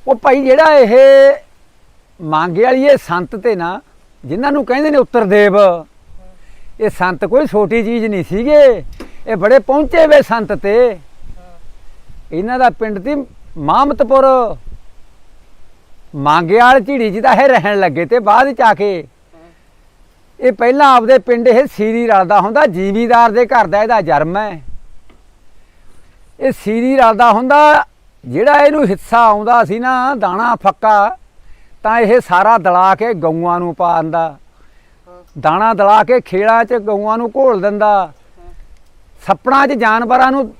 ਉਹ ਭਾਈ ਜਿਹੜਾ ਇਹ ਮੰਗੇ ਵਾਲੀ ਇਹ ਸੰਤ ਤੇ ਨਾ ਜਿਨ੍ਹਾਂ ਨੂੰ ਕਹਿੰਦੇ ਨੇ ਉੱਤਰਦੇਵ, ਇਹ ਸੰਤ ਕੋਈ ਛੋਟੀ ਚੀਜ਼ ਨਹੀਂ ਸੀਗੇ, ਇਹ ਬੜੇ ਪਹੁੰਚੇ ਵੇ ਸੰਤ ਤੇ। ਇਹਨਾਂ ਦਾ ਪਿੰਡ ਸੀ ਮਾਮਤਪੁਰ, ਮੰਗਿਆਲ ਝਿੜੀ ਚ ਤਾਂ ਇਹ ਰਹਿਣ ਲੱਗੇ ਤੇ ਬਾਅਦ ਚ ਆ ਕੇ ਇਹ ਪਹਿਲਾਂ ਆਪਦੇ ਪਿੰਡ ਇਹ ਸੀਰੀ ਰਲਦਾ ਹੁੰਦਾ, ਜ਼ਿਮੀਦਾਰ ਦੇ ਘਰ ਦਾ ਇਹਦਾ ਜਨਮ ਹੈ। ਇਹ ਸੀਰੀ ਰਲਦਾ ਹੁੰਦਾ, ਜਿਹੜਾ ਇਹਨੂੰ ਹਿੱਸਾ ਆਉਂਦਾ ਸੀ ਨਾ ਦਾਣਾ ਫੱਕਾ, ਤਾਂ ਇਹ ਸਾਰਾ ਦਲਾ ਕੇ ਗਊਆਂ ਨੂੰ ਪਾ ਦਿੰਦਾ, ਦਾਣਾ ਦਲਾ ਕੇ ਖੇਲਾਂ 'ਚ ਗਊਆਂ ਨੂੰ ਘੋਲ ਦਿੰਦਾ, ਸੱਪੜਾਂ 'ਚ ਜਾਨਵਰਾਂ ਨੂੰ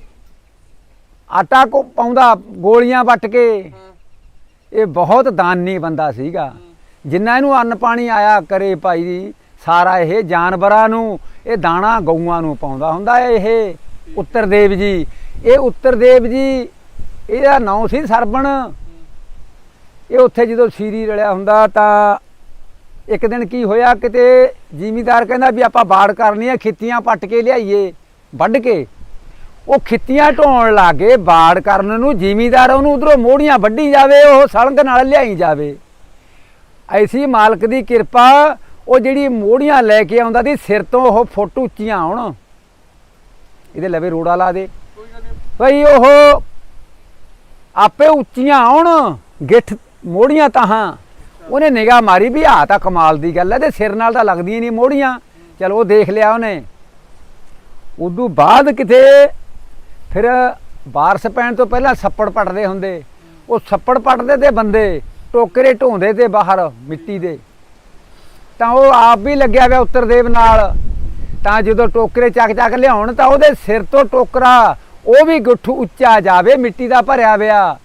ਆਟਾ ਪਾਉਂਦਾ ਗੋਲੀਆਂ ਵੱਟ ਕੇ। ਇਹ ਬਹੁਤ ਦਾਨੀ ਬੰਦਾ ਸੀਗਾ, ਜਿੰਨਾ ਇਹਨੂੰ ਅੰਨ ਪਾਣੀ ਆਇਆ ਕਰੇ ਭਾਈ ਜੀ ਸਾਰਾ ਇਹ ਜਾਨਵਰਾਂ ਨੂੰ, ਇਹ ਦਾਣਾ ਗਊਆਂ ਨੂੰ ਪਾਉਂਦਾ ਹੁੰਦਾ। ਇਹ ਉੱਤਰਦੇਵ ਜੀ, ਇਹ ਉੱਤਰਦੇਵ ਜੀ ਇਹਦਾ ਨਾਂ ਸੀ ਸਰਵਣ। ਇਹ ਉੱਥੇ ਜਦੋਂ ਸੀਰੀ ਰਲਿਆ ਹੁੰਦਾ ਤਾਂ ਇੱਕ ਦਿਨ ਕੀ ਹੋਇਆ, ਕਿਤੇ ਜ਼ਿਮੀਦਾਰ ਕਹਿੰਦਾ ਵੀ ਆਪਾਂ ਬਾੜ ਕਰਨੀ ਹੈ, ਖਿੱਤੀਆਂ ਪੱਟ ਕੇ ਲਿਆਈਏ ਵੱਢ ਕੇ। ਉਹ ਖਿੱਤੀਆਂ ਢੋਣ ਲੱਗੇ ਬਾੜ ਕਰਨ ਨੂੰ, ਜ਼ਿਮੀਦਾਰ ਉਹਨੂੰ ਉਧਰੋਂ ਮੋੜੀਆਂ ਵੱਢੀ ਜਾਵੇ, ਉਹ ਸਲੰਗ ਨਾਲ ਲਿਆਈ ਜਾਵੇ। ਐਸੀ ਮਾਲਕ ਦੀ ਕਿਰਪਾ, ਉਹ ਜਿਹੜੀ ਮੋੜੀਆਂ ਲੈ ਕੇ ਆਉਂਦਾ ਸੀ ਸਿਰ ਤੋਂ ਉਹ ਫੁੱਟ ਉੱਚੀਆਂ ਆਉਣ, ਇਹਦੇ ਲਵੇ ਰੋੜਾ ਲਾ ਦੇ ਬਈ, ਉਹ ਆਪੇ ਉੱਚੀਆਂ ਆਉਣ ਗਿੱਠ ਮੋੜੀਆਂ ਤਾਹਾਂ। ਉਹਨੇ ਨਿਗਾਹ ਮਾਰੀ ਵੀ ਆਹ ਤਾਂ ਕਮਾਲ ਦੀ ਗੱਲ ਹੈ, ਤੇ ਸਿਰ ਨਾਲ ਤਾਂ ਲੱਗਦੀਆਂ ਨਹੀਂ ਮੋੜੀਆਂ। ਚਲੋ ਉਹ ਦੇਖ ਲਿਆ ਉਹਨੇ। ਉਦੋਂ ਬਾਅਦ ਕਿਤੇ ਫਿਰ ਬਾਰਸ ਪੈਣ ਤੋਂ ਪਹਿਲਾਂ ਛੱਪੜ ਪੱਟਦੇ ਹੁੰਦੇ, ਉਹ ਛੱਪੜ ਪੱਟਦੇ ਤੇ ਬੰਦੇ ਟੋਕਰੇ ਢੋਂਦੇ ਤੇ ਬਾਹਰ ਮਿੱਟੀ ਦੇ, ਤਾਂ ਉਹ ਆਪ ਵੀ ਲੱਗਿਆ ਪਿਆ ਉੱਤਰਦੇਵ ਨਾਲ। ਤਾਂ ਜਦੋਂ ਟੋਕਰੇ ਚੱਕ ਚੱਕ ਲਿਆਉਣ ਤਾਂ ਉਹਦੇ ਸਿਰ ਤੋਂ ਟੋਕਰਾ ਉਹ ਵੀ ਗੁੱਠ ਉੱਚਾ ਜਾਵੇ, ਮਿੱਟੀ ਦਾ ਭਰਿਆ ਪਿਆ।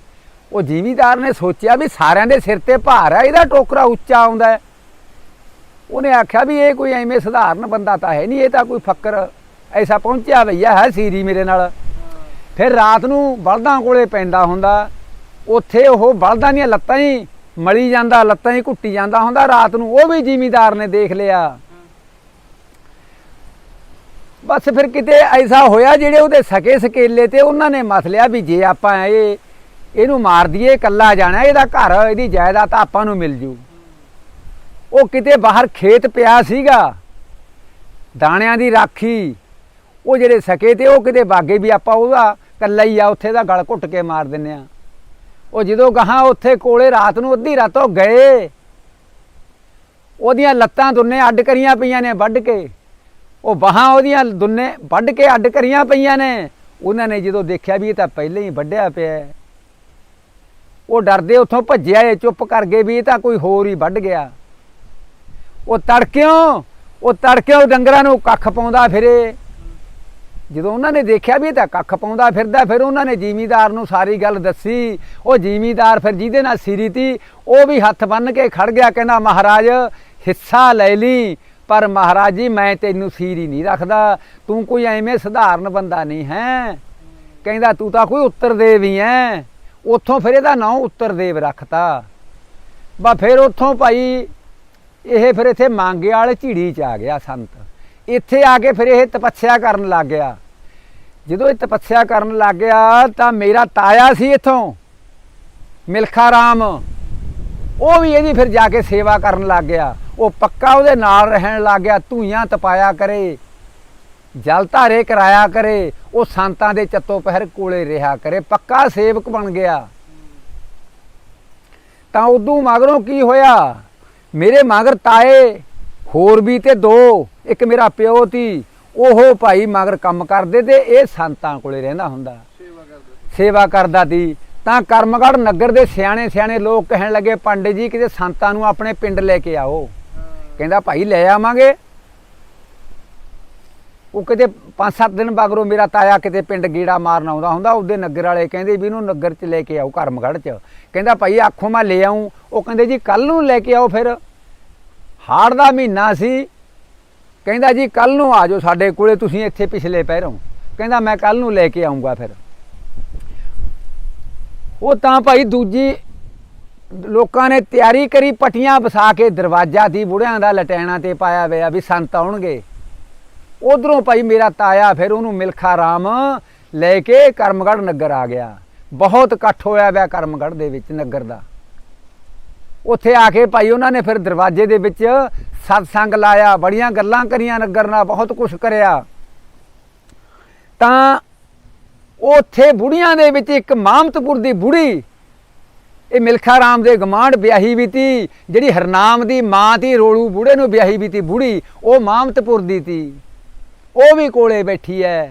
ਉਹ ਜ਼ਿਮੀਦਾਰ ਨੇ ਸੋਚਿਆ ਵੀ ਸਾਰਿਆਂ ਦੇ ਸਿਰ ਤੇ ਭਾਰ ਹੈ, ਇਹਦਾ ਟੋਕਰਾ ਉੱਚਾ ਆਉਂਦਾ ਹੈ। ਉਹਨੇ ਆਖਿਆ ਵੀ ਇਹ ਕੋਈ ਐਵੇਂ ਸਧਾਰਨ ਬੰਦਾ ਤਾਂ ਹੈ ਨਹੀਂ, ਇਹ ਤਾਂ ਕੋਈ ਫੱਕਰ ਐਸਾ ਪਹੁੰਚਿਆ ਭਈਆ ਹੈ ਸੀਰੀ ਮੇਰੇ ਨਾਲ। ਫਿਰ ਰਾਤ ਨੂੰ ਬਲਦਾਂ ਕੋਲੇ ਪੈਂਦਾ ਹੁੰਦਾ, ਉੱਥੇ ਉਹ ਬਲਦਾਂ ਦੀਆਂ ਲੱਤਾਂ ਹੀ ਮਲੀ ਜਾਂਦਾ, ਲੱਤਾਂ ਹੀ ਘੁੱਟੀ ਜਾਂਦਾ ਹੁੰਦਾ ਰਾਤ ਨੂੰ। ਉਹ ਵੀ ਜ਼ਿਮੀਦਾਰ ਨੇ ਦੇਖ ਲਿਆ। ਬਸ ਫਿਰ ਕਿਤੇ ਐਸਾ ਹੋਇਆ, ਜਿਹੜੇ ਉਹਦੇ ਸਕੇ ਸਕੇਲੇ ਤੇ ਉਹਨਾਂ ਨੇ ਮੱਥ ਲਿਆ ਵੀ ਜੇ ਆਪਾਂ ਇਹਨੂੰ ਮਾਰ ਦਈਏ, ਇਕੱਲਾ ਜਾਣਾ, ਇਹਦਾ ਘਰ ਇਹਦੀ ਜਾਇਦਾਦ ਤਾਂ ਆਪਾਂ ਨੂੰ ਮਿਲ ਜੂ। ਉਹ ਕਿਤੇ ਬਾਹਰ ਖੇਤ ਪਿਆ ਸੀਗਾ ਦਾਣਿਆਂ ਦੀ ਰਾਖੀ, ਉਹ ਜਿਹੜੇ ਸਕੇ ਤੇ ਉਹ ਕਿਤੇ ਬਾਗੇ ਵੀ ਆਪਾਂ ਉਹਦਾ ਇਕੱਲਾ ਹੀ ਆ, ਉੱਥੇ ਦਾ ਗਲ ਘੁੱਟ ਕੇ ਮਾਰ ਦਿੰਦੇ ਆ। ਉਹ ਜਦੋਂ ਗਾਹਾਂ ਉੱਥੇ ਕੋਲੇ ਰਾਤ ਨੂੰ ਅੱਧੀ ਰਾਤੋਂ ਗਏ, ਉਹਦੀਆਂ ਲੱਤਾਂ ਦੁੰਨੇ ਅੱਡ ਕਰੀਆਂ ਪਈਆਂ ਨੇ ਵੱਢ ਕੇ, ਉਹ ਬਾਹਾਂ ਉਹਦੀਆਂ ਦੁੰਨੇ ਵੱਢ ਕੇ ਅੱਡ ਕਰੀਆਂ ਪਈਆਂ ਨੇ। ਉਹਨਾਂ ਨੇ ਜਦੋਂ ਦੇਖਿਆ ਵੀ ਇਹ ਤਾਂ ਪਹਿਲਾਂ ਹੀ ਵੱਢਿਆ ਪਿਆ, ਉਹ ਡਰਦੇ ਉੱਥੋਂ ਭੱਜਿਆ, ਇਹ ਚੁੱਪ ਕਰ ਗਏ ਵੀ ਇਹ ਤਾਂ ਕੋਈ ਹੋਰ ਹੀ ਵੱਢ ਗਿਆ। ਉਹ ਤੜਕਿਓਂ ਡੰਗਰਾਂ ਨੂੰ ਕੱਖ ਪਾਉਂਦਾ ਫਿਰੇ। ਜਦੋਂ ਉਹਨਾਂ ਨੇ ਦੇਖਿਆ ਵੀ ਇਹ ਤਾਂ ਕੱਖ ਪਾਉਂਦਾ ਫਿਰਦਾ, ਫਿਰ ਉਹਨਾਂ ਨੇ ਜ਼ਿਮੀਦਾਰ ਨੂੰ ਸਾਰੀ ਗੱਲ ਦੱਸੀ। ਉਹ ਜ਼ਿਮੀਦਾਰ ਫਿਰ ਜਿਹਦੇ ਨਾਲ ਸੀਰੀ ਤੀ ਉਹ ਵੀ ਹੱਥ ਬੰਨ੍ਹ ਕੇ ਖੜ ਗਿਆ, ਕਹਿੰਦਾ ਮਹਾਰਾਜ ਹਿੱਸਾ ਲੈ ਲਈ, ਪਰ ਮਹਾਰਾਜ ਜੀ ਮੈਂ ਤੈਨੂੰ ਸੀਰੀ ਨਹੀਂ ਰੱਖਦਾ, ਤੂੰ ਕੋਈ ਐਵੇਂ ਸਧਾਰਨ ਬੰਦਾ ਨਹੀਂ ਹੈ। ਕਹਿੰਦਾ ਤੂੰ ਤਾਂ ਕੋਈ ਉੱਤਰਦੇਵ ਹੀ ਹੈ। ਉੱਥੋਂ ਫਿਰ ਇਹਦਾ ਨਾਂ ਉੱਤਰਦੇਵ ਰੱਖਤਾ। ਬਸ ਫਿਰ ਉੱਥੋਂ ਭਾਈ ਇਹ ਫਿਰ ਇੱਥੇ ਮੰਗਿਆਲ ਝਿੜੀ 'ਚ ਆ ਗਿਆ ਸੰਤ। ਇੱਥੇ ਆ ਕੇ ਫਿਰ ਇਹ ਤਪੱਸਿਆ ਕਰਨ ਲੱਗ ਗਿਆ। ਜਦੋਂ ਇਹ ਤਪੱਸਿਆ ਕਰਨ ਲੱਗ ਗਿਆ ਤਾਂ ਮੇਰਾ ਤਾਇਆ ਸੀ ਇੱਥੋਂ ਮਿਲਖਾ ਰਾਮ, ਉਹ ਵੀ ਇਹਦੀ ਫਿਰ ਜਾ ਕੇ ਸੇਵਾ ਕਰਨ ਲੱਗ ਗਿਆ। ਉਹ ਪੱਕਾ ਉਹਦੇ ਨਾਲ ਰਹਿਣ ਲੱਗ ਗਿਆ, ਧੂਈਆਂ ਤਪਾਇਆ ਕਰੇ, ਜਲ ਧਾਰੇ ਕਰਾਇਆ ਕਰੇ, ਉਹ ਸੰਤਾਂ ਦੇ ਚੱਤੋ ਪਹਿਰ ਕੋਲੇ ਰਿਹਾ ਕਰੇ, ਪੱਕਾ ਸੇਵਕ ਬਣ ਗਿਆ। ਤਾਂ ਉਦੋਂ ਮਗਰੋਂ ਕੀ ਹੋਇਆ, ਮੇਰੇ ਮਗਰ ਤਾਏ ਹੋਰ ਵੀ ਤੇ ਦੋ, ਇੱਕ ਮੇਰਾ ਪਿਓ ਤੀ, ਉਹ ਭਾਈ ਮਗਰ ਕੰਮ ਕਰਦੇ ਤੇ ਇਹ ਸੰਤਾਂ ਕੋਲੇ ਰਹਿੰਦਾ ਹੁੰਦਾ, ਸੇਵਾ ਕਰਦਾ ਤੀ। ਤਾਂ ਕਰਮਗੜ੍ਹ ਨਗਰ ਦੇ ਸਿਆਣੇ ਸਿਆਣੇ ਲੋਕ ਕਹਿਣ ਲੱਗੇ ਪੰਡਿਤ ਜੀ ਕਿਤੇ ਸੰਤਾਂ ਨੂੰ ਆਪਣੇ ਪਿੰਡ ਲੈ ਕੇ ਆਓ। ਕਹਿੰਦਾ ਭਾਈ ਲੈ ਆਵਾਂਗੇ। ਉਹ ਕਿਤੇ 5-7 ਦਿਨ ਮਗਰੋਂ ਮੇਰਾ ਤਾਇਆ ਕਿਤੇ ਪਿੰਡ ਗੇੜਾ ਮਾਰਨ ਆਉਂਦਾ ਹੁੰਦਾ, ਉਹਦੇ ਨਗਰ ਵਾਲੇ ਕਹਿੰਦੇ ਵੀ ਇਹਨੂੰ ਨਗਰ 'ਚ ਲੈ ਕੇ ਆਓ ਕਰਮਗੜ੍ਹ 'ਚ। ਕਹਿੰਦਾ ਭਾਈ ਆਖੋ ਮੈਂ ਲੈ ਆਊਂ। ਉਹ ਕਹਿੰਦੇ ਜੀ ਕੱਲ੍ਹ ਨੂੰ ਲੈ ਕੇ ਆਓ। ਫਿਰ ਹਾੜ ਦਾ ਮਹੀਨਾ ਸੀ। ਕਹਿੰਦਾ ਜੀ ਕੱਲ੍ਹ ਨੂੰ ਆ ਜਾਓ ਸਾਡੇ ਕੋਲੇ, ਤੁਸੀਂ ਇੱਥੇ ਪਿਛਲੇ ਪਹਿਰੋਂ। ਕਹਿੰਦਾ ਮੈਂ ਕੱਲ੍ਹ ਨੂੰ ਲੈ ਕੇ ਆਊਂਗਾ। ਫਿਰ ਉਹ ਤਾਂ ਭਾਈ ਦੂਜੀ ਲੋਕਾਂ ਨੇ ਤਿਆਰੀ ਕਰੀ, ਪੱਟੀਆਂ ਵਸਾ ਕੇ ਦਰਵਾਜ਼ਾ ਦੀ ਬੁੜਿਆਂ ਦਾ ਲਟੈਣਾ ਤੇ ਪਾਇਆ ਹੋਇਆ ਵੀ ਸੰਤ ਆਉਣਗੇ। ਉਧਰੋਂ ਭਾਈ ਮੇਰਾ ਤਾਇਆ ਫਿਰ ਉਹਨੂੰ ਮਿਲਖਾ ਰਾਮ ਲੈ ਕੇ ਕਰਮਗੜ੍ਹ ਨਗਰ ਆ ਗਿਆ। ਬਹੁਤ ਇਕੱਠ ਹੋਇਆ ਪਿਆ ਕਰਮਗੜ੍ਹ ਦੇ ਵਿੱਚ ਨਗਰ ਦਾ। ਉੱਥੇ ਆ ਕੇ ਭਾਈ ਉਹਨਾਂ ਨੇ ਫਿਰ ਦਰਵਾਜ਼ੇ ਦੇ ਵਿੱਚ ਸਤਸੰਗ ਲਾਇਆ, ਬੜੀਆਂ ਗੱਲਾਂ ਕਰੀਆਂ ਨਗਰ ਨਾਲ, ਬਹੁਤ ਕੁਛ ਕਰਿਆ। ਤਾਂ ਉੱਥੇ ਬੁੜੀਆਂ ਦੇ ਵਿੱਚ ਇੱਕ ਮਾਮਤਪੁਰ ਦੀ ਬੁੜੀ, ਇਹ ਮਿਲਖਾ ਰਾਮ ਦੇ ਗਮਾਂਡ ਵਿਆਹੀ ਵੀ ਤੀ, ਜਿਹੜੀ ਹਰਨਾਮ ਦੀ ਮਾਂ ਤੀ, ਰੋਲੂ ਬੁੜੇ ਨੂੰ ਵਿਆਹੀ ਵੀ ਤੀ ਬੁੜੀ, ਉਹ ਮਾਮਤਪੁਰ ਦੀ ਤੀ, ਉਹ ਵੀ ਕੋਲੇ ਬੈਠੀ ਐ।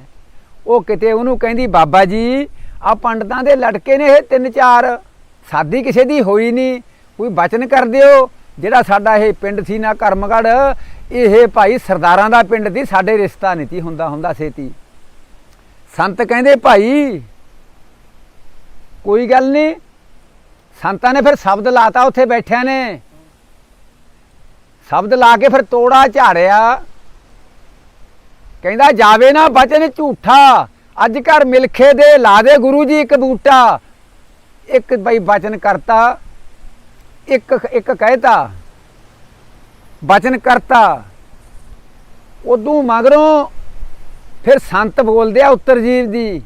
ਉਹ ਕਿਤੇ ਉਹਨੂੰ ਕਹਿੰਦੀ ਬਾਬਾ ਜੀ ਆ ਪੰਡਤਾਂ ਦੇ ਲੜਕੇ ਨੇ ਇਹ 3-4, ਸਾਦੀ ਕਿਸੇ ਦੀ ਹੋਈ ਨਹੀਂ, ਕੋਈ ਬਚਨ ਕਰ ਦਿਓ। ਜਿਹੜਾ ਸਾਡਾ ਇਹ ਪਿੰਡ ਸੀ ਨਾ ਕਰਮਗੜ੍ਹ, ਇਹ ਭਾਈ ਸਰਦਾਰਾਂ ਦਾ ਪਿੰਡ ਸੀ, ਸਾਡੇ ਰਿਸ਼ਤਾ ਨਹੀਂ ਤੀ ਹੁੰਦਾ ਛੇਤੀ। ਸੰਤ ਕਹਿੰਦੇ ਭਾਈ ਕੋਈ ਗੱਲ ਨਹੀਂ। ਸੰਤਾਂ ਨੇ ਫਿਰ ਸ਼ਬਦ ਲਾਤਾ, ਉੱਥੇ ਬੈਠਿਆਂ ਨੇ ਸ਼ਬਦ ਲਾ ਕੇ ਫਿਰ ਤੋੜਾ ਝਾੜਿਆ। ਕਹਿੰਦਾ ਜਾਵੇ ਨਾ ਬਚਨ ਝੂਠਾ, ਅੱਜ ਘਰ ਮਿਲਖੇ ਦੇ ਲਾ ਦੇ ਗੁਰੂ ਜੀ ਇੱਕ ਬੂਟਾ। ਇੱਕ ਬਈ ਬਚਨ ਕਰਤਾ, ਇੱਕ ਕਹਿਤਾ ਬਚਨ ਕਰਤਾ। ਉਦੋਂ ਮਗਰੋਂ ਫਿਰ ਸੰਤ ਬੋਲਦੇ ਆ ਉੱਤਰਜੀਵ ਜੀ,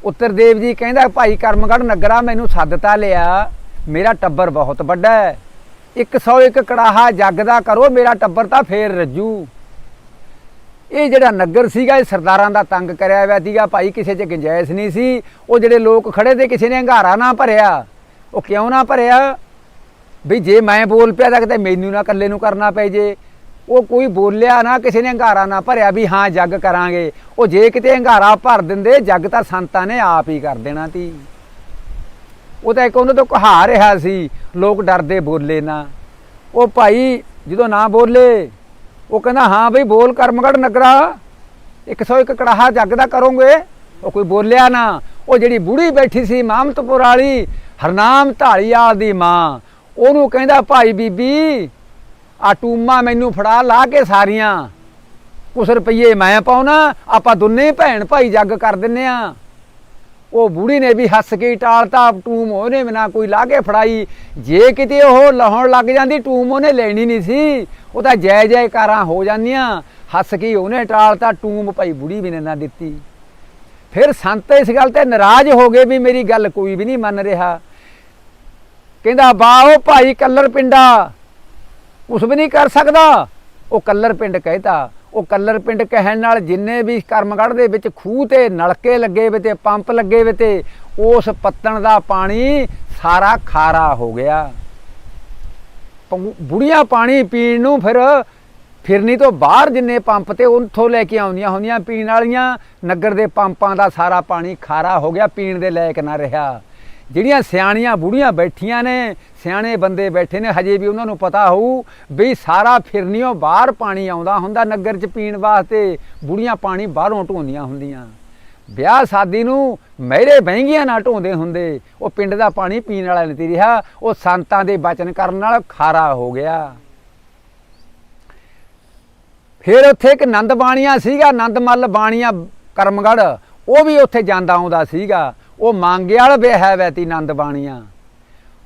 ਉੱਤਰਦੇਵ ਜੀ ਕਹਿੰਦਾ ਭਾਈ ਕਰਮਗੜ੍ਹ ਨਗਰਾ ਮੈਨੂੰ ਸੱਦਤਾ ਲਿਆ, ਮੇਰਾ ਟੱਬਰ ਬਹੁਤ ਵੱਡਾ ਹੈ, 101 ਕੜਾਹਾ ਜੱਗ ਦਾ ਕਰੋ, ਮੇਰਾ ਟੱਬਰ ਤਾਂ ਫੇਰ ਰੱਜੂ। ਇਹ ਜਿਹੜਾ ਨਗਰ ਸੀਗਾ ਇਹ ਸਰਦਾਰਾਂ ਦਾ ਤੰਗ ਕਰਿਆ ਹੋਇਆ ਸੀਗਾ ਭਾਈ, ਕਿਸੇ 'ਚ ਗੁੰਜਾਇਸ਼ ਨਹੀਂ ਸੀ। ਉਹ ਜਿਹੜੇ ਲੋਕ ਖੜੇ ਤੇ ਕਿਸੇ ਨੇ ਹੰਗਾਰਾ ਨਾ ਭਰਿਆ। ਉਹ ਕਿਉਂ ਨਾ ਭਰਿਆ ਵੀ ਜੇ ਮੈਂ ਬੋਲ ਪਿਆ ਤਾਂ ਕਿਤੇ ਮੈਨੂੰ ਨਾ ਇਕੱਲੇ ਨੂੰ ਕਰਨਾ ਪੈ ਜੇ। ਉਹ ਕੋਈ ਬੋਲਿਆ ਨਾ, ਕਿਸੇ ਨੇ ਹੰਗਾਰਾ ਨਾ ਭਰਿਆ ਵੀ ਹਾਂ ਜੱਗ ਕਰਾਂਗੇ। ਉਹ ਜੇ ਕਿਤੇ ਹੰਗਾਰਾ ਭਰ ਦਿੰਦੇ ਜੱਗ ਤਾਂ ਸੰਤਾਂ ਨੇ ਆਪ ਹੀ ਕਰ ਦੇਣਾ ਤੀ। ਉਹ ਤਾਂ ਇੱਕ ਉਹਨਾਂ ਤੋਂ ਕਹਾ ਰਿਹਾ ਸੀ, ਲੋਕ ਡਰਦੇ ਬੋਲੇ ਨਾ। ਉਹ ਭਾਈ ਜਦੋਂ ਨਾ ਬੋਲੇ, ਉਹ ਕਹਿੰਦਾ ਹਾਂ ਬਈ ਬੋਲ ਕਰਮਗੜ੍ਹ ਨਗਰਾ 101 ਕੜਾਹਾ ਜੱਗ ਦਾ ਕਰੋਗੇ। ਉਹ ਕੋਈ ਬੋਲਿਆ ਨਾ। ਉਹ ਜਿਹੜੀ ਬੁੜੀ ਬੈਠੀ ਸੀ ਮਾਮਤਪੁਰ ਵਾਲੀ, ਹਰਨਾਮ ਢਾਲੀਵਾਲ ਦੀ ਮਾਂ, ਉਹਨੂੰ ਕਹਿੰਦਾ ਭਾਈ ਬੀਬੀ ਆ ਟੂਮਾ ਮੈਨੂੰ ਫੜਾ ਲਾ ਕੇ ਸਾਰੀਆਂ, ਕੁਛ ਰੁਪਈਏ ਮੈਂ ਪਾਉਣਾ, ਆਪਾਂ ਦੋਨੇ ਭੈਣ ਭਾਈ ਜੱਗ ਕਰ ਦਿੰਨੇ ਆ। ਉਹ ਬੁੜੀ ਨੇ ਵੀ ਹੱਸ ਕੇ ਟਾਲਤਾ, ਟੂਮ ਉਹਨੇ ਬਿਨਾਂ ਕੋਈ ਲਾ ਕੇ ਫੜਾਈ। ਜੇ ਕਿਤੇ ਉਹ ਲਾਹੁਣ ਲੱਗ ਜਾਂਦੀ ਟੂਮ ਉਹਨੇ ਲੈਣੀ ਨਹੀਂ ਸੀ, ਉਹ ਤਾਂ ਜੈ ਜੈਕਾਰਾਂ ਹੋ ਜਾਂਦੀਆਂ। ਹੱਸ ਕੇ ਉਹਨੇ ਟਾਲਤਾ, ਟੂਮ ਭਾਈ ਬੁੜੀ ਵੀ ਨੇ ਨਾ ਦਿੱਤੀ। ਫਿਰ ਸੰਤ ਇਸ ਗੱਲ ਤੇ ਨਾਰਾਜ਼ ਹੋ ਗਏ ਵੀ ਮੇਰੀ ਗੱਲ ਕੋਈ ਵੀ ਨਹੀਂ ਮੰਨ ਰਿਹਾ। ਕਹਿੰਦਾ ਬਾਓ ਭਾਈ ਕੱਲਰ ਪਿੰਡਾ ਕੁਛ ਵੀ ਨਹੀਂ ਕਰ ਸਕਦਾ। ਉਹ ਕੱਲਰ ਪਿੰਡ ਕਹਿਤਾ। ਉਹ ਕੱਲਰ ਪਿੰਡ ਕਹਿਣ ਨਾਲ ਜਿੰਨੇ ਵੀ ਕਰਮਗੜ੍ਹ ਦੇ ਵਿੱਚ ਖੂਹ ਤੇ ਨਲਕੇ ਲੱਗੇ ਵੇ ਤੇ ਪੰਪ ਲੱਗੇ ਵੇ ਤੇ ਉਸ ਪੱਤਣ ਦਾ ਪਾਣੀ ਸਾਰਾ ਖਾਰਾ ਹੋ ਗਿਆ। ਬੁੜੀਆਂ ਪਾਣੀ ਪੀਣ ਨੂੰ ਫਿਰ ਫਿਰਨੀ ਤੋਂ ਬਾਹਰ ਜਿੰਨੇ ਪੰਪ ਤੇ ਉੱਥੋਂ ਲੈ ਕੇ ਆਉਂਦੀਆਂ ਹੁੰਦੀਆਂ ਪੀਣ ਵਾਲੀਆਂ, ਨਗਰ ਦੇ ਪੰਪਾਂ ਦਾ ਸਾਰਾ ਪਾਣੀ ਖਾਰਾ ਹੋ ਗਿਆ, ਪੀਣ ਦੇ ਲਾਇਕ ਨਾ ਰਿਹਾ। ਜਿਹੜੀਆਂ ਸਿਆਣੀਆਂ ਬੁੜੀਆਂ ਬੈਠੀਆਂ ਨੇ, ਸਿਆਣੇ ਬੰਦੇ ਬੈਠੇ ਨੇ, ਹਜੇ ਵੀ ਉਹਨਾਂ ਨੂੰ ਪਤਾ ਹੋਊ ਵੀ ਸਾਰਾ ਫਿਰਨੀਓ ਬਾਹਰ ਪਾਣੀ ਆਉਂਦਾ ਹੁੰਦਾ ਨਗਰ 'ਚ ਪੀਣ ਵਾਸਤੇ। ਬੁੜੀਆਂ ਪਾਣੀ ਬਾਹਰੋਂ ਢੋਂਦੀਆਂ ਹੁੰਦੀਆਂ। ਵਿਆਹ ਸ਼ਾਦੀ ਨੂੰ ਮਹਿਰੇ ਬਹਿੰਗੀਆਂ ਨਾ ਢੋਂਦੇ ਹੁੰਦੇ। ਉਹ ਪਿੰਡ ਦਾ ਪਾਣੀ ਪੀਣ ਵਾਲਾ ਨਹੀਂ ਰਿਹਾ, ਉਹ ਸੰਤਾਂ ਦੇ ਬਚਨ ਕਰਨ ਨਾਲ ਖਾਰਾ ਹੋ ਗਿਆ। ਫਿਰ ਉੱਥੇ ਇੱਕ ਨੰਦ ਬਾਣੀਆ ਸੀਗਾ, ਨੰਦਮੱਲ ਬਾਣੀਆ ਕਰਮਗੜ੍ਹ, ਉਹ ਵੀ ਉੱਥੇ ਜਾਂਦਾ ਆਉਂਦਾ ਸੀਗਾ। ਉਹ ਮੰਗੇ ਵਾਲ ਵਿਆਹਿਆ ਵੈ ਤੀ ਨੰਦ ਬਾਣੀਆ।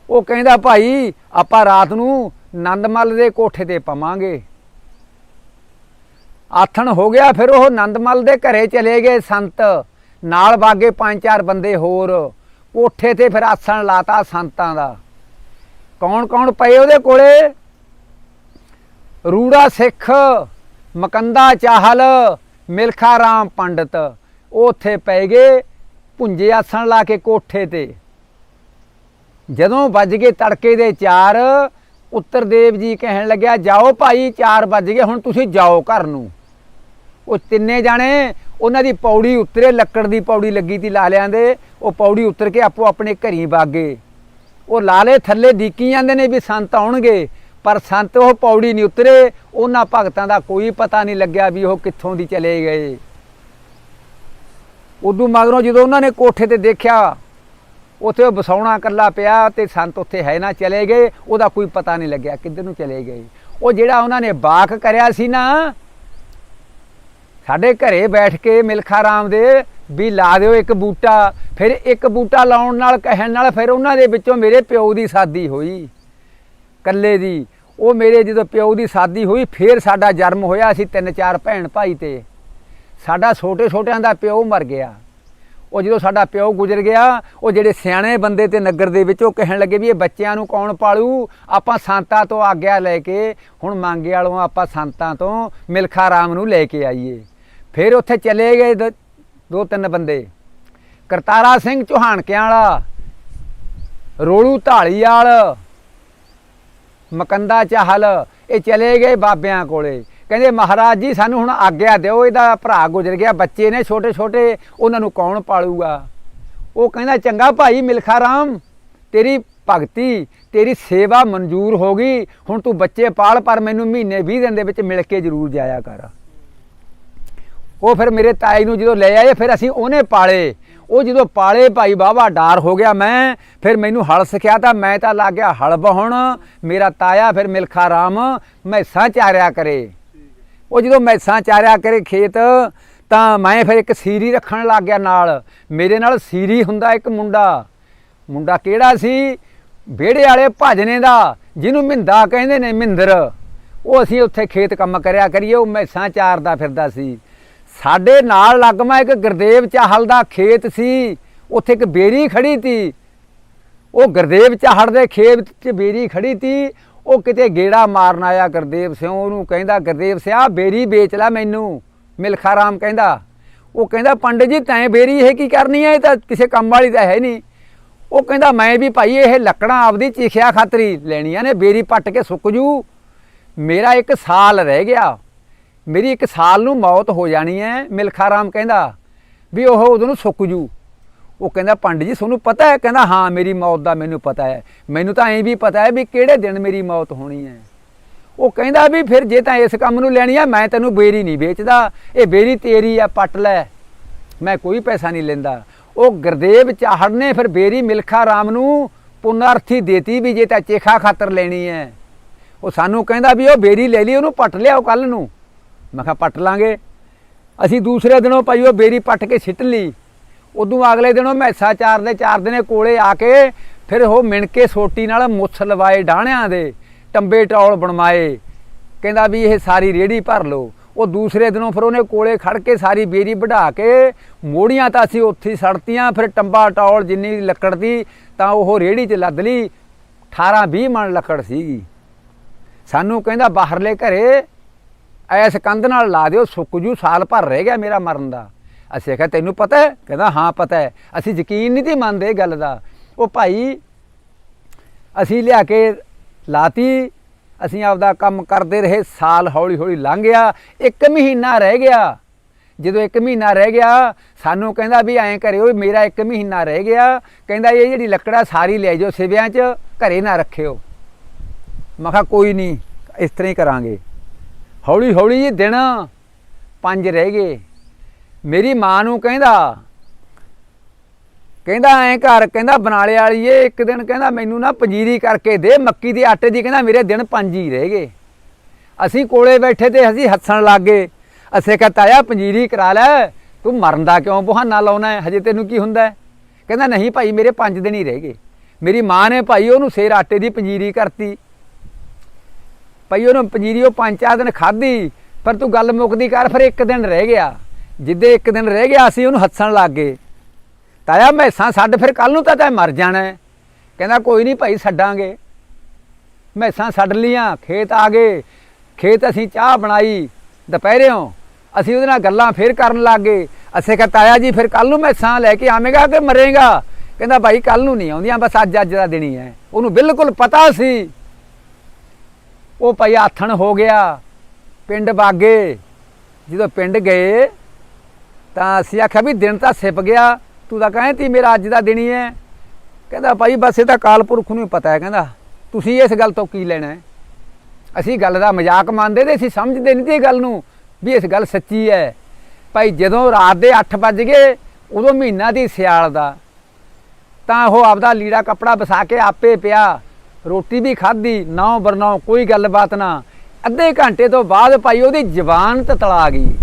ਉਹ ਕਹਿੰਦਾ ਭਾਈ ਆਪਾਂ ਰਾਤ ਨੂੰ ਨੰਦਮੱਲ ਦੇ ਕੋਠੇ ਤੇ ਪਵਾਂਗੇ। ਆਥਣ ਹੋ ਗਿਆ, ਫਿਰ ਉਹ ਨੰਦਮੱਲ ਦੇ ਘਰੇ ਚਲੇ ਗਏ ਸੰਤ, ਨਾਲ ਬਾਗੇ 5-4 ਬੰਦੇ ਹੋਰ। ਕੋਠੇ ਤੇ ਫਿਰ ਆਸਣ ਲਾਤਾ ਸੰਤਾਂ ਦਾ। ਕੌਣ ਕੌਣ ਪਏ ਉਹਦੇ ਕੋਲੇ? ਰੂੜਾ ਸਿੱਖ, ਮਕੰਦਾ ਚਾਹਲ, ਮਿਲਖਾ ਰਾਮ ਪੰਡਤ। ਉਹ ਉੱਥੇ ਪੈ ਗਏ ਭੁੰਜੇ ਆਸਣ ਲਾ ਕੇ ਕੋਠੇ ਤੇ। ਜਦੋਂ ਵੱਜ ਗਏ ਤੜਕੇ ਦੇ 4, ਉੱਤਰਦੇਵ ਜੀ ਕਹਿਣ ਲੱਗਿਆ ਜਾਓ ਭਾਈ 4 ਵੱਜ ਗਏ, ਹੁਣ ਤੁਸੀਂ ਜਾਓ ਘਰ ਨੂੰ। ਉਹ ਤਿੰਨੇ ਜਾਣੇ ਉਹਨਾਂ ਦੀ ਪੌੜੀ ਉਤਰੇ, ਲੱਕੜ ਦੀ ਪੌੜੀ ਲੱਗੀ ਤੀ ਲਾਲਿਆਂ ਦੇ। ਉਹ ਪੌੜੀ ਉਤਰ ਕੇ ਆਪੋ ਆਪਣੇ ਘਰੀ ਬਾਗੇ। ਉਹ ਲਾਲੇ ਥੱਲੇ ਡੀਕੀ ਜਾਂਦੇ ਨੇ ਵੀ ਸੰਤ ਆਉਣਗੇ, ਪਰ ਸੰਤ ਉਹ ਪੌੜੀ ਨਹੀਂ ਉਤਰੇ। ਉਹਨਾਂ ਭਗਤਾਂ ਦਾ ਕੋਈ ਪਤਾ ਨਹੀਂ ਲੱਗਿਆ ਵੀ ਉਹ ਕਿੱਥੋਂ ਦੀ ਚਲੇ ਗਏ। ਉਦੋਂ ਮਗਰੋਂ ਜਦੋਂ ਉਹਨਾਂ ਨੇ ਕੋਠੇ ਤੇ ਦੇਖਿਆ, ਉੱਥੇ ਉਹ ਵਸਾਉਣਾ ਇਕੱਲਾ ਪਿਆ ਤੇ ਸੰਤ ਉੱਥੇ ਹੈ ਨਾ, ਚਲੇ ਗਏ। ਉਹਦਾ ਕੋਈ ਪਤਾ ਨਹੀਂ ਲੱਗਿਆ ਕਿੱਧਰ ਨੂੰ ਚਲੇ ਗਏ। ਉਹ ਜਿਹੜਾ ਉਹਨਾਂ ਨੇ ਬਾਕ ਕਰਿਆ ਸੀ ਨਾ ਸਾਡੇ ਘਰੇ ਬੈਠ ਕੇ ਮਿਲਖਾ ਰਾਮ ਦੇ ਵੀ ਲਾ ਦਿਓ ਇੱਕ ਬੂਟਾ, ਫਿਰ ਇੱਕ ਬੂਟਾ ਲਾਉਣ ਨਾਲ ਕਹਿਣ ਨਾਲ ਫਿਰ ਉਹਨਾਂ ਦੇ ਵਿੱਚੋਂ ਮੇਰੇ ਪਿਓ ਦੀ ਸ਼ਾਦੀ ਹੋਈ ਇਕੱਲੇ ਦੀ। ਉਹ ਮੇਰੇ ਜਦੋਂ ਪਿਓ ਦੀ ਸ਼ਾਦੀ ਹੋਈ ਫਿਰ ਸਾਡਾ ਜਨਮ ਹੋਇਆ। ਅਸੀਂ 3-4 ਭੈਣ ਭਾਈ ਤੇ ਸਾਡਾ ਛੋਟੇ ਛੋਟਿਆਂ ਦਾ ਪਿਓ ਮਰ ਗਿਆ। ਉਹ ਜਦੋਂ ਸਾਡਾ ਪਿਓ ਗੁਜ਼ਰ ਗਿਆ ਉਹ ਜਿਹੜੇ ਸਿਆਣੇ ਬੰਦੇ ਤੇ ਨਗਰ ਦੇ ਵਿੱਚ ਉਹ ਕਹਿਣ ਲੱਗੇ ਵੀ ਇਹ ਬੱਚਿਆਂ ਨੂੰ ਕੌਣ ਪਾਲੂ, ਆਪਾਂ ਸੰਤਾਂ ਤੋਂ ਆਗਿਆ ਲੈ ਕੇ ਹੁਣ ਮੰਗੇ ਵਾਲੋਂ ਆਪਾਂ ਸੰਤਾਂ ਤੋਂ ਮਿਲਖਾ ਰਾਮ ਨੂੰ ਲੈ ਕੇ ਆਈਏ। ਫਿਰ ਉੱਥੇ ਚਲੇ ਗਏ ਦੋ ਤਿੰਨ ਬੰਦੇ, ਕਰਤਾਰਾ ਸਿੰਘ ਚੌਹਾਨਕਿਆਂ ਵਾਲਾ, ਰੋਲੂ ਢਾਲੀਵਾਲ, ਮਕੰਦਾ ਚਾਹਲ, ਇਹ ਚਲੇ ਗਏ ਬਾਬਿਆਂ ਕੋਲੇ। ਕਹਿੰਦੇ ਮਹਾਰਾਜ ਜੀ ਸਾਨੂੰ ਹੁਣ ਆਗਿਆ ਦਿਓ, ਇਹਦਾ ਭਰਾ ਗੁਜ਼ਰ ਗਿਆ, ਬੱਚੇ ਨੇ ਛੋਟੇ ਛੋਟੇ, ਉਹਨਾਂ ਨੂੰ ਕੌਣ ਪਾਲੂਗਾ। ਉਹ ਕਹਿੰਦਾ ਚੰਗਾ ਭਾਈ ਮਿਲਖਾ ਰਾਮ, ਤੇਰੀ ਭਗਤੀ ਤੇਰੀ ਸੇਵਾ ਮਨਜ਼ੂਰ ਹੋ ਗਈ, ਹੁਣ ਤੂੰ ਬੱਚੇ ਪਾਲ, ਪਰ ਮੈਨੂੰ ਮਹੀਨੇ 20 ਦਿਨ ਦੇ ਵਿੱਚ ਮਿਲ ਕੇ ਜ਼ਰੂਰ ਜਾਇਆ ਕਰ। ਉਹ ਫਿਰ ਮੇਰੇ ਤਾਈ ਨੂੰ ਜਦੋਂ ਲੈ ਆਏ ਫਿਰ ਅਸੀਂ ਉਹਨੇ ਪਾਲੇ। ਉਹ ਜਦੋਂ ਪਾਲੇ ਭਾਈ ਬਾਬਾ ਡਾਰ ਹੋ ਗਿਆ ਮੈਂ, ਫਿਰ ਮੈਨੂੰ ਹਲ ਸਿਖਿਆ ਤਾਂ ਮੈਂ ਤਾਂ ਲੱਗ ਗਿਆ ਹਲ ਵਾਹੁਣ। ਮੇਰਾ ਤਾਇਆ ਫਿਰ ਮਿਲਖਾ ਰਾਮ ਮੈਸਾਂ ਚਾਰਿਆ ਕਰੇ। ਉਹ ਜਦੋਂ ਮੈਸਾਂ ਚਾਰਿਆ ਕਰੇ ਖੇਤ, ਤਾਂ ਮੈਂ ਫਿਰ ਇੱਕ ਸੀਰੀ ਰੱਖਣ ਲੱਗ ਗਿਆ ਨਾਲ। ਮੇਰੇ ਨਾਲ ਸੀਰੀ ਹੁੰਦਾ ਇੱਕ ਮੁੰਡਾ ਕਿਹੜਾ ਸੀ, ਵਿਹੜੇ ਵਾਲੇ ਭਜਨੇ ਦਾ, ਜਿਹਨੂੰ ਮਿੰਦਾ ਕਹਿੰਦੇ ਨੇ, ਮਿੰਦਰ। ਉਹ ਅਸੀਂ ਉੱਥੇ ਖੇਤ ਕੰਮ ਕਰਿਆ ਕਰੀਏ, ਉਹ ਮੈਸਾਂ ਚਾਰਦਾ ਫਿਰਦਾ ਸੀ। ਸਾਡੇ ਨਾਲ ਲੱਗਮਾ ਇੱਕ ਗੁਰਦੇਵ ਚਾਹਲ ਦਾ ਖੇਤ ਸੀ, ਉੱਥੇ ਇੱਕ ਬੇਰੀ ਖੜੀ ਤੀ। ਉਹ ਗੁਰਦੇਵ ਚਾਹਲ ਦੇ ਖੇਤ 'ਚ ਬੇਰੀ ਖੜੀ ਤੀ। ਉਹ ਕਿਤੇ ਗੇੜਾ ਮਾਰਨ ਆਇਆ ਗੁਰਦੇਵ ਸਿੰਘ, ਉਹਨੂੰ ਕਹਿੰਦਾ ਗੁਰਦੇਵ ਸਿਆ ਬੇਰੀ ਵੇਚ ਲੈ ਮੈਨੂੰ। ਮਿਲਖਾ ਰਾਮ ਕਹਿੰਦਾ, ਉਹ ਕਹਿੰਦਾ ਪੰਡਿਤ ਜੀ ਤੈਂ ਬੇਰੀ ਇਹ ਕੀ ਕਰਨੀ ਹੈ, ਇਹ ਤਾਂ ਕਿਸੇ ਕੰਮ ਵਾਲੀ ਤਾਂ ਹੈ ਨਹੀਂ। ਉਹ ਕਹਿੰਦਾ ਮੈਂ ਵੀ ਭਾਈ ਇਹ ਲੱਕੜਾਂ ਆਪਦੀ ਚੀਖਿਆ ਖਾਤਰੀ ਲੈਣੀਆਂ ਨੇ, ਬੇਰੀ ਪੱਟ ਕੇ ਸੁੱਕ ਜੂ। ਮੇਰਾ 1 ਸਾਲ ਰਹਿ ਗਿਆ, ਮੇਰੀ 1 ਸਾਲ ਨੂੰ ਮੌਤ ਹੋ ਜਾਣੀ ਹੈ। ਮਿਲਖਾ ਰਾਮ ਕਹਿੰਦਾ ਵੀ ਉਹ ਉਦੋਂ ਨੂੰ ਸੁੱਕ ਜੂ। ਉਹ ਕਹਿੰਦਾ ਪੰਡਿਤ ਜੀ ਤੁਹਾਨੂੰ ਪਤਾ ਹੈ? ਕਹਿੰਦਾ ਹਾਂ ਮੇਰੀ ਮੌਤ ਦਾ ਮੈਨੂੰ ਪਤਾ ਹੈ, ਮੈਨੂੰ ਤਾਂ ਐਂ ਵੀ ਪਤਾ ਹੈ ਵੀ ਕਿਹੜੇ ਦਿਨ ਮੇਰੀ ਮੌਤ ਹੋਣੀ ਹੈ। ਉਹ ਕਹਿੰਦਾ ਵੀ ਫਿਰ ਜੇ ਤਾਂ ਇਸ ਕੰਮ ਨੂੰ ਲੈਣੀ ਆ, ਮੈਂ ਤੈਨੂੰ ਬੇਰੀ ਨਹੀਂ ਵੇਚਦਾ, ਇਹ ਬੇਰੀ ਤੇਰੀ ਆ, ਪੱਟ ਲੈ, ਮੈਂ ਕੋਈ ਪੈਸਾ ਨਹੀਂ ਲੈਂਦਾ। ਉਹ ਗੁਰਦੇਵ ਚਾਹੜ ਨੇ ਫਿਰ ਬੇਰੀ ਮਿਲਖਾ ਰਾਮ ਨੂੰ ਪੁਨਰਥੀ ਦੇਤੀ ਵੀ ਜੇ ਤਾਂ ਚੇਖਾ ਖਾਤਰ ਲੈਣੀ ਹੈ। ਉਹ ਸਾਨੂੰ ਕਹਿੰਦਾ ਵੀ ਉਹ ਬੇਰੀ ਲੈ ਲਈ, ਉਹਨੂੰ ਪੱਟ ਲਿਆਓ ਕੱਲ੍ਹ ਨੂੰ। ਮੈਂ ਕਿਹਾ ਪੱਟ ਲਾਂਗੇ। ਅਸੀਂ ਦੂਸਰੇ ਦਿਨੋਂ ਭਾਈ ਉਹ ਬੇਰੀ ਪੱਟ ਕੇ ਸਿੱਟ ਲਈ। ਉਦੋਂ ਅਗਲੇ ਦਿਨ ਉਹ ਮੈਸਾਂ ਚਾਰਦੇ ਚਾਰਦੇ ਕੋਲੇ ਆ ਕੇ ਫਿਰ ਉਹ ਮਿਣ ਕੇ ਸੋਟੀ ਨਾਲ ਮੁੱਛ ਲਵਾਏ, ਡਾਹਣਿਆਂ ਦੇ ਟੰਬੇ ਟੌਲ ਬਣਵਾਏ। ਕਹਿੰਦਾ ਵੀ ਇਹ ਸਾਰੀ ਰੇਹੜੀ ਭਰ ਲਓ। ਉਹ ਦੂਸਰੇ ਦਿਨੋਂ ਫਿਰ ਉਹਨੇ ਕੋਲੇ ਖੜ ਕੇ ਸਾਰੀ ਬੇਰੀ ਵਢਾ ਕੇ, ਮੋੜੀਆਂ ਤਾਂ ਅਸੀਂ ਉੱਥੇ ਸੜਤੀਆਂ, ਫਿਰ ਟੰਬਾ ਟੌਲ ਜਿੰਨੀ ਲੱਕੜ ਦੀ ਤਾਂ ਉਹ ਰੇਹੜੀ 'ਚ ਲੱਦ ਲਈ। 18-20 ਮਣ ਲੱਕੜ ਸੀਗੀ। ਸਾਨੂੰ ਕਹਿੰਦਾ ਬਾਹਰਲੇ ਘਰੇ ਐਸ ਕੰਧ ਨਾਲ ਲਾ ਦਿਓ, ਸੁੱਕ ਜੂ, ਸਾਲ ਭਰ ਰਹਿ ਗਿਆ ਮੇਰਾ ਮਰਨ ਦਾ। ਅਸੀਂ ਆਖਿਆ ਤੈਨੂੰ ਪਤਾ ਹੈ? ਕਹਿੰਦਾ ਹਾਂ ਪਤਾ ਹੈ। ਅਸੀਂ ਯਕੀਨ ਨਹੀਂ ਸੀ ਮੰਨਦੇ ਗੱਲ ਦਾ। ਉਹ ਭਾਈ ਅਸੀਂ ਲਿਆ ਕੇ ਲਾਤੀ, ਅਸੀਂ ਆਪਦਾ ਕੰਮ ਕਰਦੇ ਰਹੇ। ਸਾਲ ਹੌਲੀ ਹੌਲੀ ਲੰਘ ਗਿਆ। 1 ਮਹੀਨਾ ਰਹਿ ਗਿਆ। ਜਦੋਂ 1 ਮਹੀਨਾ ਰਹਿ ਗਿਆ, ਸਾਨੂੰ ਕਹਿੰਦਾ ਵੀ ਐਂ ਕਰਿਓ, ਮੇਰਾ 1 ਮਹੀਨਾ ਰਹਿ ਗਿਆ, ਕਹਿੰਦਾ ਇਹ ਜਿਹੜੀ ਲੱਕੜਾ ਸਾਰੀ ਲੈ ਜਾਓ ਸਿਵਿਆਂ 'ਚ, ਘਰੇ ਨਾ ਰੱਖਿਓ। ਮੈਂ ਕਿਹਾ ਕੋਈ ਨਹੀਂ, ਇਸ ਤਰ੍ਹਾਂ ਹੀ ਕਰਾਂਗੇ। ਹੌਲੀ ਹੌਲੀ ਜੀ ਦਿਨ 5 ਰਹਿ ਗਏ। ਮੇਰੀ ਮਾਂ ਨੂੰ ਕਹਿੰਦਾ ਐਂ ਘਰ, ਕਹਿੰਦਾ ਬਨਾਲੇ ਵਾਲੀਏ ਇੱਕ ਦਿਨ ਕਹਿੰਦਾ ਮੈਨੂੰ ਨਾ ਪੰਜੀਰੀ ਕਰਕੇ ਦੇ ਮੱਕੀ ਦੇ ਆਟੇ ਦੀ। ਕਹਿੰਦਾ ਮੇਰੇ ਦਿਨ 5 ਹੀ ਰਹਿ ਗਏ। ਅਸੀਂ ਕੋਲੇ ਬੈਠੇ ਤੇ ਅਸੀਂ ਹੱਸਣ ਲੱਗ ਗਏ। ਅਸੀਂ ਕਿਹਾ ਤਾਇਆ ਪੰਜੀਰੀ ਕਰਾ ਲੈ, ਤੂੰ ਮਰਨ ਦਾ ਕਿਉਂ ਬਹਾਨਾ ਲਾਉਣਾ ਹੈ, ਹਜੇ ਤੈਨੂੰ ਕੀ ਹੁੰਦਾ ਹੈ? ਕਹਿੰਦਾ ਨਹੀਂ ਭਾਈ ਮੇਰੇ 5 ਦਿਨ ਹੀ ਰਹਿ ਗਏ। ਮੇਰੀ ਮਾਂ ਨੇ ਭਾਈ ਉਹਨੂੰ ਸੇਰ ਆਟੇ ਦੀ ਪੰਜੀਰੀ ਕਰਤੀ। ਭਾਈ ਉਹਨੂੰ ਪੰਜੀਰੀ ਉਹ 5-4 ਦਿਨ ਖਾਧੀ। ਪਰ ਤੂੰ ਗੱਲ ਮੁੱਕਦੀ ਕਰ, ਫਿਰ 1 ਦਿਨ ਰਹਿ ਗਿਆ। ਜਿੱਦੇ 1 ਦਿਨ ਰਹਿ ਗਿਆ ਅਸੀਂ ਉਹਨੂੰ ਹੱਸਣ ਲੱਗ ਗਏ। ਤਾਇਆ ਮੈਸਾਂ ਛੱਡ, ਫਿਰ ਕੱਲ੍ਹ ਨੂੰ ਤਾਂ ਤੈਂ ਮਰ ਜਾਣਾ। ਕਹਿੰਦਾ ਕੋਈ ਨਹੀਂ ਭਾਈ ਛੱਡਾਂਗੇ। ਮੈਸਾਂ ਛੱਡ ਲੀਆਂ, ਖੇਤ ਆ ਗਏ। ਖੇਤ ਅਸੀਂ ਚਾਹ ਬਣਾਈ ਦੁਪਹਿਰਿਓਂ, ਅਸੀਂ ਉਹਦੇ ਨਾਲ ਗੱਲਾਂ ਫੇਰ ਕਰਨ ਲੱਗ ਗਏ। ਅਸੀਂ ਕਿਹਾ ਤਾਇਆ ਜੀ ਫਿਰ ਕੱਲ੍ਹ ਨੂੰ ਮੈਸਾਂ ਲੈ ਕੇ ਆਵੇਂਗਾ ਕਿ ਮਰੇਗਾ? ਕਹਿੰਦਾ ਭਾਈ ਕੱਲ੍ਹ ਨੂੰ ਨਹੀਂ ਆਉਂਦੀਆਂ, ਬਸ ਅੱਜ ਦਾ ਦਿਨ ਹੀ ਹੈ। ਉਹਨੂੰ ਬਿਲਕੁਲ ਪਤਾ ਸੀ। ਉਹ ਭਾਈ ਆਥਣ ਹੋ ਗਿਆ, ਪਿੰਡ ਬਾਗੇ। ਜਦੋਂ ਪਿੰਡ ਗਏ ਤਾਂ ਅਸੀਂ ਆਖਿਆ ਵੀ ਦਿਨ ਤਾਂ ਸਿਪ ਗਿਆ, ਤੂੰ ਤਾਂ ਕਹਿੰਦੀ ਮੇਰਾ ਅੱਜ ਦਾ ਦਿਨ ਹੀ ਹੈ। ਕਹਿੰਦਾ ਭਾਈ ਬਸ ਇਹ ਤਾਂ ਕਾਲ ਪੁਰਖ ਨੂੰ ਹੀ ਪਤਾ ਹੈ। ਕਹਿੰਦਾ ਤੁਸੀਂ ਇਸ ਗੱਲ ਤੋਂ ਕੀ ਲੈਣਾ ਹੈ? ਅਸੀਂ ਗੱਲ ਦਾ ਮਜ਼ਾਕ ਮੰਨਦੇ ਤੇ ਅਸੀਂ ਸਮਝਦੇ ਨਹੀਂ ਤੇ ਇਹ ਗੱਲ ਨੂੰ ਵੀ ਇਸ ਗੱਲ ਸੱਚੀ ਹੈ। ਭਾਈ ਜਦੋਂ ਰਾਤ ਦੇ 8 ਵੱਜ ਗਏ, ਉਦੋਂ ਮਹੀਨਾ ਦੀ ਸਿਆਲ ਦਾ, ਤਾਂ ਉਹ ਆਪਦਾ ਲੀੜਾ ਕੱਪੜਾ ਵਿਛਾ ਕੇ ਆਪੇ ਪਿਆ, ਰੋਟੀ ਵੀ ਖਾਧੀ, 9 ਬਰ 9 ਕੋਈ ਗੱਲਬਾਤ ਨਾ। ਅੱਧੇ ਘੰਟੇ ਤੋਂ ਬਾਅਦ ਭਾਈ ਉਹਦੀ ਜ਼ਬਾਨ ਤਤਲਾ ਗਈ।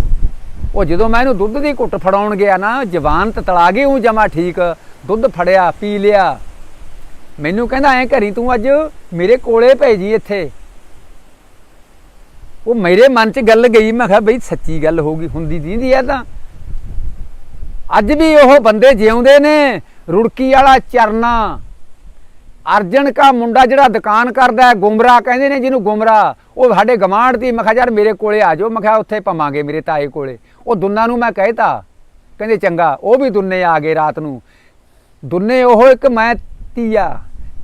ਉਹ ਜਦੋਂ ਮੈਂ ਇਹਨੂੰ ਦੁੱਧ ਦੀ ਘੁੱਟ ਫੜਾਉਣ ਗਿਆ ਨਾ, ਜ਼ਬਾਨ ਤਤਲਾ ਗਈ। ਉਹ ਜਮਾ ਠੀਕ, ਦੁੱਧ ਫੜਿਆ, ਪੀ ਲਿਆ। ਮੈਨੂੰ ਕਹਿੰਦਾ ਐਂ ਕਰੀ ਤੂੰ ਅੱਜ ਮੇਰੇ ਕੋਲੇ ਭੇਜੀ ਇੱਥੇ। ਉਹ ਮੇਰੇ ਮਨ 'ਚ ਗੱਲ ਗਈ। ਮੈਂ ਕਿਹਾ ਬਈ ਸੱਚੀ ਗੱਲ ਹੋਊਗੀ, ਹੁੰਦੀ ਦੀਂਦੀ ਆ ਤਾਂ। ਅੱਜ ਵੀ ਉਹ ਬੰਦੇ ਜਿਉਂਦੇ ਨੇ। ਰੁੜਕੀ ਵਾਲਾ ਚਰਨਾ ਅਰਜਨ ਕਾ ਮੁੰਡਾ ਜਿਹੜਾ ਦੁਕਾਨ ਕਰਦਾ ਗੁਮਰਾ ਕਹਿੰਦੇ ਨੇ ਜਿਹਨੂੰ, ਗੁਮਰਾ, ਉਹ ਸਾਡੇ ਗਵਾਂਢ ਦੀ। ਮੈਂ ਕਿਹਾ ਯਾਰ ਮੇਰੇ ਕੋਲੇ ਆ ਜਾਓ, ਮੈਂ ਕਿਹਾ ਉੱਥੇ ਪਵਾਂਗੇ ਮੇਰੇ ਤਾਏ ਕੋਲੇ। ਉਹ ਦੁੰਨਾਂ ਨੂੰ ਮੈਂ ਕਹਿਤਾ, ਕਹਿੰਦੇ ਚੰਗਾ। ਉਹ ਵੀ ਦੁੰਨੇ ਆ ਗਏ ਰਾਤ ਨੂੰ। ਦੁੰਨੇ ਉਹ ਇੱਕ ਮੈਂ ਤੀਆ,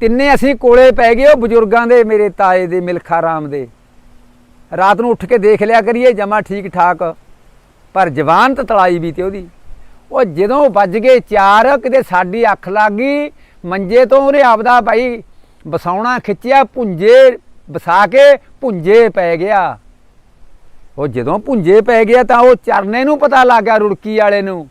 ਤਿੰਨੇ ਅਸੀਂ ਕੋਲੇ ਪੈ ਗਏ ਉਹ ਬਜ਼ੁਰਗਾਂ ਦੇ, ਮੇਰੇ ਤਾਏ ਦੇ, ਮਿਲਖਾ ਰਾਮ ਦੇ। ਰਾਤ ਨੂੰ ਉੱਠ ਕੇ ਦੇਖ ਲਿਆ ਕਰੀਏ, ਜਮਾ ਠੀਕ ਠਾਕ, ਪਰ ਜਵਾਨ ਤਤਲਾਈ ਵੀ ਤੇ ਉਹਦੀ। ਉਹ ਜਦੋਂ ਵੱਜ ਗਏ 4, ਕਿਤੇ ਸਾਡੀ ਅੱਖ ਲੱਗ ਗਈ ਮੰਜੇ ਤੋਂ। ਉਹਨੇ ਆਪਦਾ ਭਾਈ ਵਸਾਉਣਾ ਖਿੱਚਿਆ, ਭੁੰਜੇ ਵਸਾ ਕੇ ਭੁੰਜੇ ਪੈ ਗਿਆ। ਉਹ ਜਦੋਂ ਭੁੰਜੇ ਪੈ ਗਿਆ ਤਾਂ ਉਹ ਚਰਨੇ ਨੂੰ ਪਤਾ ਲੱਗ ਗਿਆ, ਰੁੜਕੀ ਵਾਲੇ ਨੂੰ।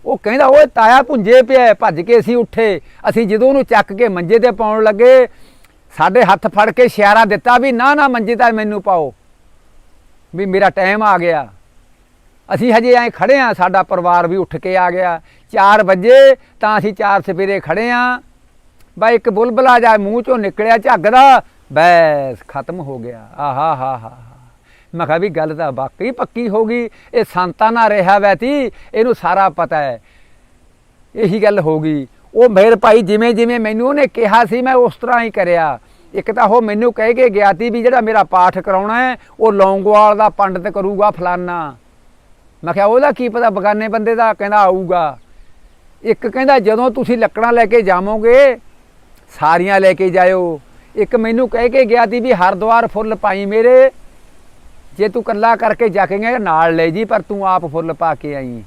ਉਹ ਕਹਿੰਦਾ ਓਏ ਤਾਇਆ ਭੁੰਜੇ ਪਿਆ। ਭੱਜ ਕੇ ਅਸੀਂ ਉੱਠੇ। ਅਸੀਂ ਜਦੋਂ ਉਹਨੂੰ ਚੱਕ ਕੇ ਮੰਜੇ ਤੇ ਪਾਉਣ ਲੱਗੇ, ਸਾਡੇ ਹੱਥ ਫੜ ਕੇ ਇਸ਼ਾਰਾ ਦਿੱਤਾ ਵੀ ਨਾ ਨਾ ਮੰਜੇ ਤਾਂ ਮੈਨੂੰ ਪਾਓ, ਵੀ ਮੇਰਾ ਟਾਈਮ ਆ ਗਿਆ। ਅਸੀਂ ਹਜੇ ਐਂ ਖੜ੍ਹੇ ਹਾਂ, ਸਾਡਾ ਪਰਿਵਾਰ ਵੀ ਉੱਠ ਕੇ ਆ ਗਿਆ। 4 ਵਜੇ ਤਾਂ ਅਸੀਂ 4 ਸਵੇਰੇ ਖੜ੍ਹੇ ਹਾਂ। ਬਈ ਇੱਕ ਬੁਲਬੁਲਾ ਜਾ ਮੂੰਹ ਚੋਂ ਨਿਕਲਿਆ ਝੱਗਦਾ, ਬੈਸ ਖਤਮ ਹੋ ਗਿਆ। ਆਹਾ ਹਾ ਹਾ। ਮੈਂ ਕਿਹਾ ਵੀ ਗੱਲ ਤਾਂ ਵਾਕਈ ਪੱਕੀ ਹੋ ਗਈ। ਇਹ ਸੰਤਾਂ ਨਾਲ ਰਿਹਾ ਵੈਤੀ, ਇਹਨੂੰ ਸਾਰਾ ਪਤਾ ਹੈ। ਇਹੀ ਗੱਲ ਹੋ ਗਈ। ਉਹ ਮੇਰ ਭਾਈ ਜਿਵੇਂ ਜਿਵੇਂ ਮੈਨੂੰ ਉਹਨੇ ਕਿਹਾ ਸੀ ਮੈਂ ਉਸ ਤਰ੍ਹਾਂ ਹੀ ਕਰਿਆ। ਇੱਕ ਤਾਂ ਉਹ ਮੈਨੂੰ ਕਹਿ ਕੇ ਗਿਆ ਤੀ ਵੀ ਜਿਹੜਾ ਮੇਰਾ ਪਾਠ ਕਰਾਉਣਾ ਹੈ ਉਹ ਲੌਂਗੋਵਾਲ ਦਾ ਪੰਡਤ ਕਰੂਗਾ ਫਲਾਨਾ। ਮੈਂ ਕਿਹਾ ਉਹਦਾ ਕੀ ਪਤਾ, ਬਗਾਨੇ ਬੰਦੇ ਦਾ। ਕਹਿੰਦਾ ਆਊਗਾ। ਇੱਕ ਕਹਿੰਦਾ ਜਦੋਂ ਤੁਸੀਂ ਲੱਕੜਾਂ ਲੈ ਕੇ ਜਾਵੋਗੇ ਸਾਰੀਆਂ ਲੈ ਕੇ ਜਾਇਓ। ਇੱਕ ਮੈਨੂੰ ਕਹਿ ਕੇ ਗਿਆ ਤੀ ਵੀ ਹਰਿਦੁਆਰ ਫੁੱਲ ਪਾਈ ਮੇਰੇ, ਜੇ ਤੂੰ ਇਕੱਲਾ ਕਰਕੇ ਜਾਕੇਂਗਾ ਨਾਲ ਲੈ ਜੀ, ਪਰ ਤੂੰ ਆਪ ਫੁੱਲ ਪਾ ਕੇ ਆਈ।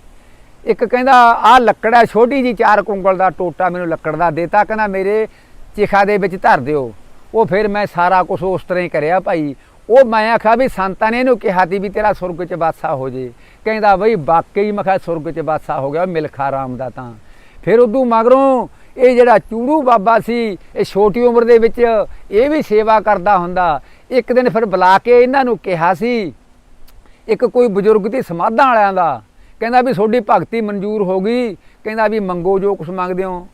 ਇੱਕ ਕਹਿੰਦਾ ਆਹ ਲੱਕੜ ਹੈ ਛੋਟੀ ਜੀ 4 ਕੁੰਗਲ ਦਾ ਟੋਟਾ ਮੈਨੂੰ ਲੱਕੜ ਦਾ ਦੇਤਾ, ਕਹਿੰਦਾ ਮੇਰੇ ਚਿਖਾ ਦੇ ਵਿੱਚ ਧਰ ਦਿਓ। ਉਹ ਫਿਰ ਮੈਂ ਸਾਰਾ ਕੁਛ ਉਸ ਤਰ੍ਹਾਂ ਹੀ ਕਰਿਆ ਭਾਈ। ਉਹ ਮੈਂ ਆਖਿਆ ਵੀ ਸੰਤਾਂ ਨੇ ਇਹਨੂੰ ਕਿਹਾ ਤੀ ਵੀ ਤੇਰਾ ਸੁਰਗ 'ਚ ਬਾਸਾ ਹੋ ਜੇ। ਕਹਿੰਦਾ ਬਈ ਵਾਕਈ। ਮੈਂ ਕਿਹਾ ਸੁਰਗ 'ਚ ਬਾਸਾ ਹੋ ਗਿਆ ਮਿਲਖਾ ਰਾਮ ਦਾ। ਤਾਂ ਫਿਰ ਉਦੋਂ ਮਗਰੋਂ ਇਹ ਜਿਹੜਾ ਚੂੜੂ ਬਾਬਾ ਸੀ, ਇਹ ਛੋਟੀ ਉਮਰ ਦੇ ਵਿੱਚ ਇਹ ਵੀ ਸੇਵਾ ਕਰਦਾ ਹੁੰਦਾ। ਇੱਕ ਦਿਨ ਫਿਰ ਬੁਲਾ ਕੇ ਇਹਨਾਂ ਨੂੰ ਕਿਹਾ ਸੀ, ਇੱਕ ਕੋਈ ਬਜ਼ੁਰਗ ਦੀ ਸਮਾਧਾਂ ਵਾਲਿਆਂ ਦਾ, ਕਹਿੰਦਾ ਵੀ ਤੁਹਾਡੀ ਭਗਤੀ ਮਨਜ਼ੂਰ ਹੋ ਗਈ, ਕਹਿੰਦਾ ਵੀ ਮੰਗੋ ਜੋ ਕੁਛ ਮੰਗਦੇ ਹੋ।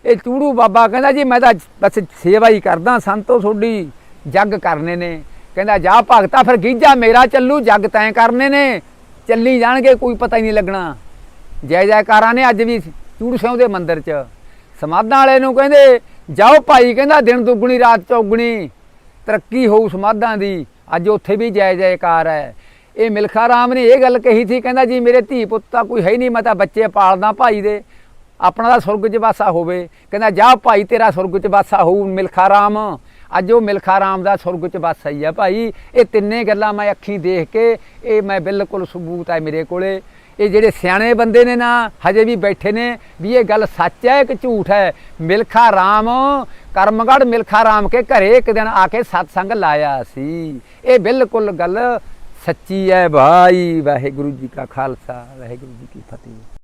ਇਹ ਚੂੜੂ ਬਾਬਾ ਕਹਿੰਦਾ ਜੀ ਮੈਂ ਤਾਂ ਬਸ ਸੇਵਾ ਹੀ ਕਰਦਾ, ਸੰਤੋ ਤੁਹਾਡੀ ਜੱਗ ਕਰਨੇ ਨੇ। ਕਹਿੰਦਾ ਜਾ ਭਗਤਾ ਫਿਰ ਗੀਜਾ ਮੇਰਾ ਚੱਲੂ, ਜੱਗ ਤੈਂ ਕਰਨੇ ਨੇ, ਚੱਲੀ ਜਾਣਗੇ, ਕੋਈ ਪਤਾ ਹੀ ਨਹੀਂ ਲੱਗਣਾ। ਜੈ ਜੈਕਾਰਾਂ ਨੇ ਅੱਜ ਵੀ ਚੂੜ ਸਿਉਂ ਦੇ ਮੰਦਿਰ 'ਚ। ਸਮਾਧਾਂ ਵਾਲੇ ਨੂੰ ਕਹਿੰਦੇ ਜਾਓ ਭਾਈ, ਕਹਿੰਦਾ ਦਿਨ ਦੁੱਗਣੀ ਰਾਤ ਚੌਗਣੀ ਤਰੱਕੀ ਹੋਊ ਸਮਾਧਾਂ ਦੀ। ਅੱਜ ਉੱਥੇ ਵੀ ਜੈ ਜੈਕਾਰ ਹੈ। ਇਹ ਮਿਲਖਾ ਰਾਮ ਨੇ ਇਹ ਗੱਲ ਕਹੀ ਸੀ, ਕਹਿੰਦਾ ਜੀ ਮੇਰੇ ਧੀ ਪੁੱਤ ਤਾਂ ਕੋਈ ਹੈ ਹੀ ਨਹੀਂ, ਮੈਂ ਤਾਂ ਬੱਚੇ ਪਾਲਦਾ ਭਾਈ ਦੇ, ਆਪਣਾ ਦਾ ਸੁਰਗ 'ਚ ਵਾਸਾ ਹੋਵੇ। ਕਹਿੰਦਾ ਜਾ ਭਾਈ ਤੇਰਾ ਸੁਰਗ 'ਚ ਵਾਸਾ ਹੋਊ ਮਿਲਖਾ ਰਾਮ। ਅੱਜ ਉਹ ਮਿਲਖਾ ਰਾਮ ਦਾ ਸੁਰਗ 'ਚ ਵਾਸਾ ਹੀ ਆ ਭਾਈ। ਇਹ ਤਿੰਨੇ ਗੱਲਾਂ ਮੈਂ ਅੱਖੀਂ ਦੇਖ ਕੇ, ਇਹ ਮੈਂ ਬਿਲਕੁਲ ਸਬੂਤ ਹੈ ਮੇਰੇ ਕੋਲੇ। ਇਹ ਜਿਹੜੇ ਸਿਆਣੇ ਬੰਦੇ ਨੇ ਨਾ ਹਜੇ ਵੀ ਬੈਠੇ ਨੇ ਵੀ ਇਹ ਗੱਲ ਸੱਚ ਹੈ ਕਿ ਝੂਠ ਹੈ। ਮਿਲਖਾ ਰਾਮ ਕਰਮਗੜ੍ਹ ਮਿਲਖਾ ਰਾਮ ਕੇ ਘਰੇ ਇੱਕ ਦਿਨ ਆ ਕੇ ਸਤਸੰਗ ਲਾਇਆ ਸੀ। ਇਹ ਬਿਲਕੁਲ ਗੱਲ ਸੱਚੀ ਹੈ ਭਾਈ। ਵਾਹਿਗੁਰੂ ਜੀ ਕਾ ਖਾਲਸਾ, ਵਾਹਿਗੁਰੂ ਜੀ ਕੀ ਫਤਿਹ।